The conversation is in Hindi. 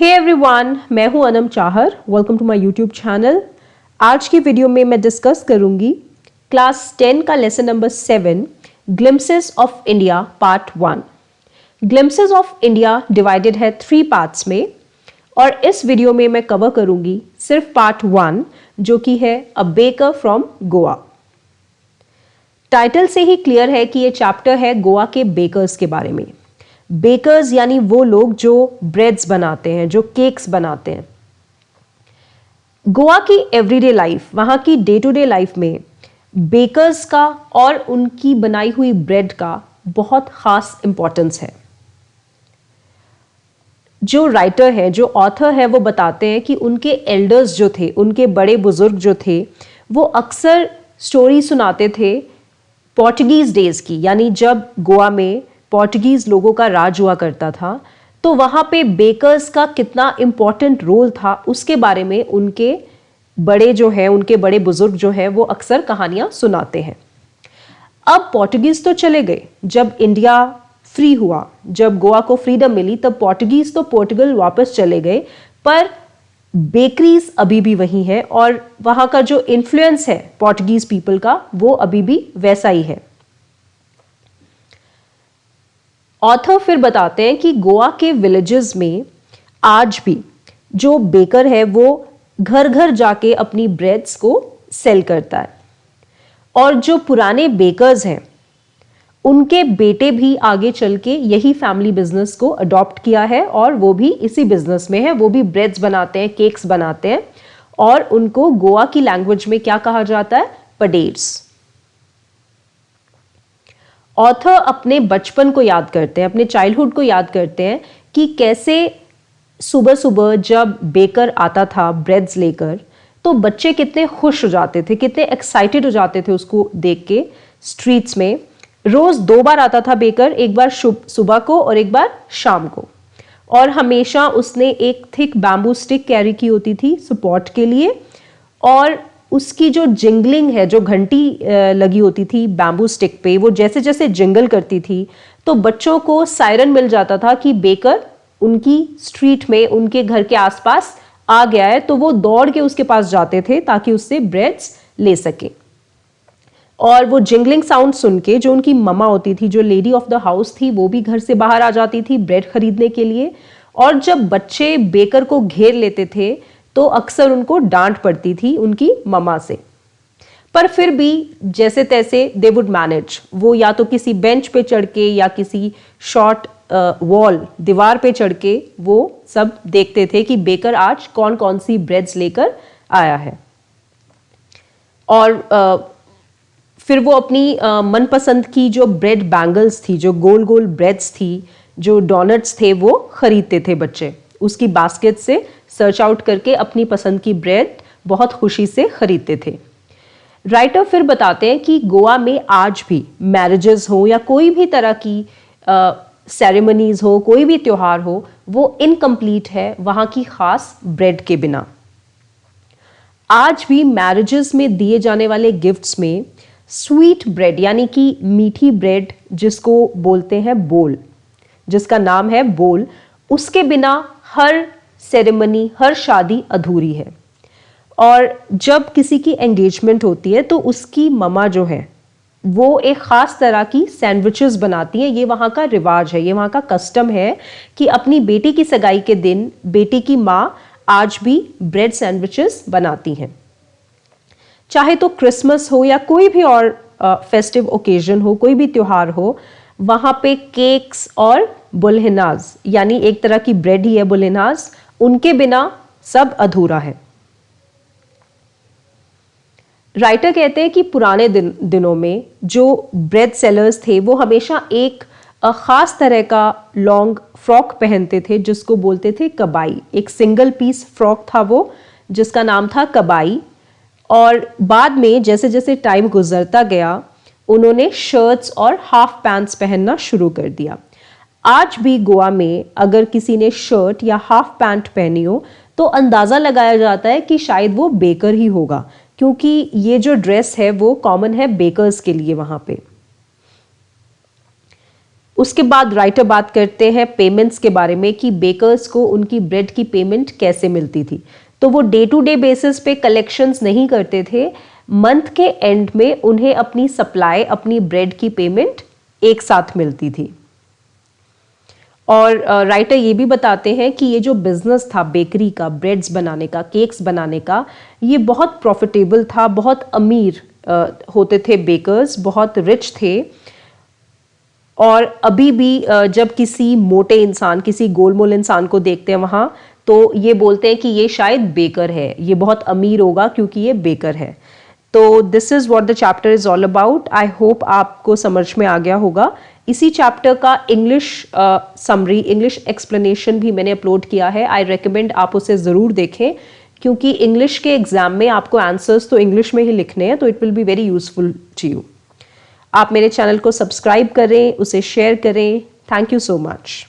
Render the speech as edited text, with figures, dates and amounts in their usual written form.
हे एवरीवन, मैं हूं Anam Chahar. Welcome to my YouTube channel. आज की वीडियो में मैं डिस्कस करूंगी क्लास 10 का lesson number 7 glimpses of India part 1। Glimpses of India divided है 3 पार्ट्स में और इस वीडियो में मैं कवर करूंगी सिर्फ पार्ट 1 जो कि है a baker from Goa. Title से ही क्लियर है कि ये चैप्टर है गोवा के बेकर्स के बारे में। बेकर्स यानी वो लोग जो ब्रेड्स बनाते हैं, जो केक्स बनाते हैं। गोवा की एवरीडे लाइफ, वहां की डे टू डे लाइफ में बेकर्स का और उनकी बनाई हुई ब्रेड का बहुत खास इंपॉर्टेंस है। जो राइटर है, जो ऑथर है, वो बताते हैं कि उनके एल्डर्स जो थे, उनके बड़े बुजुर्ग जो थे, वो अक्सर स्टोरी सुनाते थे पोर्टुगीज डेज की, यानी जब गोवा में पोर्टुगीज लोगों का राज हुआ करता था, तो वहाँ पे बेकर्स का कितना इम्पोर्टेंट रोल था उसके बारे में उनके बड़े जो हैं, उनके बड़े बुजुर्ग जो हैं, वो अक्सर कहानियाँ सुनाते हैं। अब पोर्टुगीज तो चले गए। जब इंडिया फ्री हुआ, जब गोवा को फ्रीडम मिली, तब पोर्टुगीज तो पोर्टुगल वापस चले गए, पर बेकरीज अभी भी वही है और वहाँ का जो इन्फ्लुएंस है पोर्टुगीज पीपल का, वो अभी भी वैसा ही है। ऑथर फिर बताते हैं कि गोवा के विलेजेस में आज भी जो बेकर है वो घर घर जाके अपनी ब्रेड्स को सेल करता है और जो पुराने बेकर्स हैं उनके बेटे भी आगे चल के यही फैमिली बिजनेस को अडॉप्ट किया है और वो भी इसी बिजनेस में है। वो भी ब्रेड्स बनाते हैं, केक्स बनाते हैं और उनको गोवा की लैंग्वेज में क्या कहा जाता है? पडेट्स। ऑथर अपने बचपन को याद करते हैं, अपने चाइल्डहुड को याद करते हैं कि कैसे सुबह सुबह जब बेकर आता था ब्रेड्स लेकर, तो बच्चे कितने खुश हो जाते थे, कितने एक्साइटेड हो जाते थे उसको देख के। स्ट्रीट्स में रोज 2 बार आता था बेकर, एक बार सुबह को और एक बार शाम को, और हमेशा उसने एक थिक बैम्बू स्टिक कैरी की होती थी सपोर्ट के लिए, और उसकी जो जिंगलिंग है, जो घंटी लगी होती थी बैम्बू स्टिक पे, वो जैसे जैसे जिंगल करती थी तो बच्चों को सायरन मिल जाता था कि बेकर उनकी स्ट्रीट में, उनके घर के आसपास आ गया है, तो वो दौड़ के उसके पास जाते थे ताकि उससे ब्रेड्स ले सके। और वो जिंगलिंग साउंड सुन के जो उनकी ममा होती थी, जो लेडी ऑफ द हाउस थी, वो भी घर से बाहर आ जाती थी ब्रेड खरीदने के लिए। और जब बच्चे बेकर को घेर लेते थे तो अक्सर उनको डांट पड़ती थी उनकी ममा से, पर फिर भी जैसे तैसे दे वुड मैनेज। वो या तो किसी बेंच पे चढ़ के या किसी शॉर्ट वॉल, दीवार पे चढ़ के वो सब देखते थे कि बेकर आज कौन कौन सी ब्रेड्स लेकर आया है। और फिर वो अपनी मनपसंद की जो ब्रेड बैंगल्स थी, जो गोल गोल ब्रेड्स थी, जो डोनट्स थे, वो खरीदते थे बच्चे उसकी बास्केट से सर्च आउट करके अपनी पसंद की ब्रेड बहुत खुशी से खरीदते थे। राइटर फिर बताते हैं कि गोवा में आज भी मैरिजेस हो या कोई भी तरह की सेरेमनीज हो, कोई भी त्योहार हो, वो इनकम्प्लीट है वहाँ की खास ब्रेड के बिना। आज भी मैरिजेस में दिए जाने वाले गिफ्ट्स में स्वीट ब्रेड यानी कि मीठी ब्रेड, जिसको बोलते हैं बोल, जिसका नाम है बोल, उसके बिना हर सेरेमनी, हर शादी अधूरी है। और जब किसी की एंगेजमेंट होती है तो उसकी ममा जो है वो एक खास तरह की सैंडविचेस बनाती हैं। ये वहाँ का रिवाज है, ये वहाँ का कस्टम है कि अपनी बेटी की सगाई के दिन बेटी की माँ आज भी ब्रेड सैंडविचेस बनाती हैं। चाहे तो क्रिसमस हो या कोई भी और फेस्टिव ओकेजन हो, कोई भी त्योहार हो, वहाँ पे केक्स और बुलहिनाज, यानी एक तरह की ब्रेड ही है बुलहिनाज, उनके बिना सब अधूरा है। राइटर कहते हैं कि पुराने दिनों में जो ब्रेड सेलर्स थे वो हमेशा एक खास तरह का लॉन्ग फ्रॉक पहनते थे जिसको बोलते थे कबाई। एक सिंगल पीस फ्रॉक था वो, जिसका नाम था कबाई। और बाद में जैसे जैसे टाइम गुजरता गया, उन्होंने शर्ट्स और हाफ पैंट्स पहनना शुरू कर दिया। आज भी गोवा में अगर किसी ने शर्ट या हाफ पैंट पहनी हो तो अंदाजा लगाया जाता है कि शायद वो बेकर ही होगा, क्योंकि ये जो ड्रेस है वो कॉमन है बेकर्स के लिए वहां पे। उसके बाद राइटर बात करते हैं पेमेंट्स के बारे में कि बेकर्स को उनकी ब्रेड की पेमेंट कैसे मिलती थी। तो वो डे टू डे बेसिस पे कलेक्शंस नहीं करते थे, मंथ के एंड में उन्हें अपनी सप्लाई, अपनी ब्रेड की पेमेंट एक साथ मिलती थी। और राइटर ये भी बताते हैं कि ये जो बिजनेस था बेकरी का, ब्रेड्स बनाने का, केक्स बनाने का, ये बहुत प्रॉफिटेबल था, बहुत अमीर होते थे बेकर्स, बहुत रिच थे। और अभी भी जब किसी मोटे इंसान, किसी गोलमोल इंसान को देखते हैं वहाँ, तो ये बोलते हैं कि ये शायद बेकर है, ये बहुत अमीर होगा क्योंकि ये बेकर है। तो this is what the chapter is all about. I hope आपको समझ में आ गया होगा। इसी चैप्टर का इंग्लिश समरी, इंग्लिश एक्सप्लेनेशन भी मैंने अपलोड किया है। आई रेकमेंड आप उसे ज़रूर देखें, क्योंकि इंग्लिश के एग्जाम में आपको आंसर्स तो इंग्लिश में ही लिखने हैं, तो it will be very useful to you. आप मेरे चैनल को सब्सक्राइब करें, उसे शेयर करें। Thank you so much.